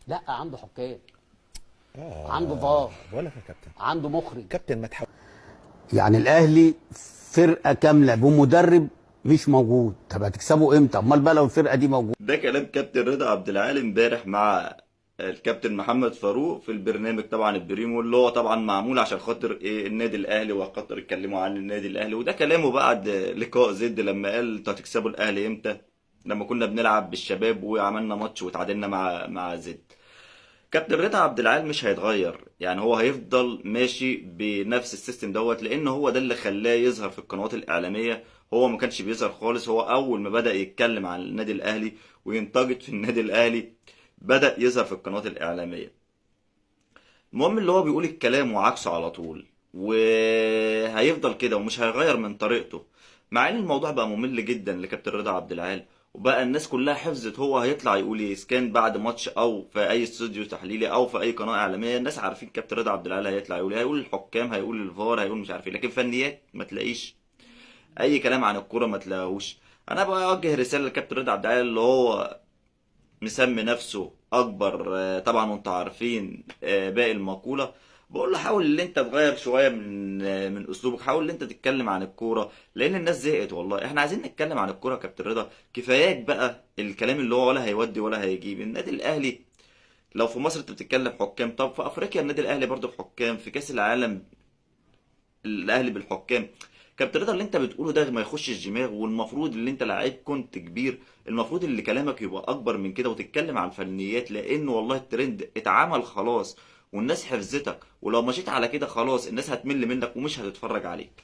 لا، عنده حكام، عنده اه، فار، بقول لك يا كابتن. عنده مخرج. كابتن ما تحاول. يعني الاهلي فرقه كامله بمدرب مش موجود، طب هتكسبوا امتى؟ امال بقى لو الفرقه دي موجوده. ده كلام كابتن رضا عبد العال امبارح مع الكابتن محمد فاروق في البرنامج طبعا البريمو، اللي هو طبعا معمول عشان خاطر ايه النادي الاهلي، وخاطر يتكلموا عن النادي الاهلي. وده كلامه بعد لقاء زد لما قال انتوا هتكسبوا الاهلي امتى، لما كنا بنلعب بالشباب وعملنا ماتش وتعادلنا مع زد. كابتن رضا عبد العال مش هيتغير، يعني هو هيفضل ماشي بنفس السيستم دوت، لان هو ده اللي خلاه يظهر في القنوات الاعلاميه. هو ما كانش بيظهر خالص، هو اول ما بدأ يتكلم عن النادي الاهلي وينتقد في النادي الاهلي بدأ يظهر في القنوات الاعلاميه. المهم اللي هو بيقول الكلام وعكسه على طول، وهيفضل كده ومش هيغير من طريقته. مع ان الموضوع بقى ممل جدا لكابتن رضا عبد العال، وبقى الناس كلها حفظت هو هيطلع يقول ايه، إذا كان بعد ماتش او في اي استوديو تحليلي او في اي قناه اعلاميه. الناس عارفين كابتن رضا عبد العال هيطلع يقول إيه. هيقول الحكام، هيقول الفار، هيقول مش عارف ايه، لكن فنيات ما تلاقيش. اي كلام عن الكوره ما تلاقوش. انا بقى اوجه رساله لكابتن رضا عبد العال اللي هو مسمي نفسه اكبر، طبعا وانتوا عارفين باقي المقوله. بقول له حاول ان انت تغير شويه من اسلوبك، حاول ان انت تتكلم عن الكوره، لان الناس زهقت والله. احنا عايزين نتكلم عن الكوره يا كابتن رضا، كفاياك بقى الكلام اللي هو ولا هيودي ولا هيجيب. النادي الاهلي لو في مصر انت بتتكلم حكام، طب في افريقيا النادي الاهلي برضه حكام، في كاس العالم الاهلي بالحكام. كابتن رضا اللي انت بتقوله ده ما يخشش دماغ، والمفروض اللي انت لعيب كنت كبير، المفروض اللي كلامك يبقى اكبر من كده وتتكلم عن الفنيات، لان والله الترند اتعمل خلاص والناس حفظتك، ولو مشيت على كده خلاص الناس هتمل منك ومش هتتفرج عليك.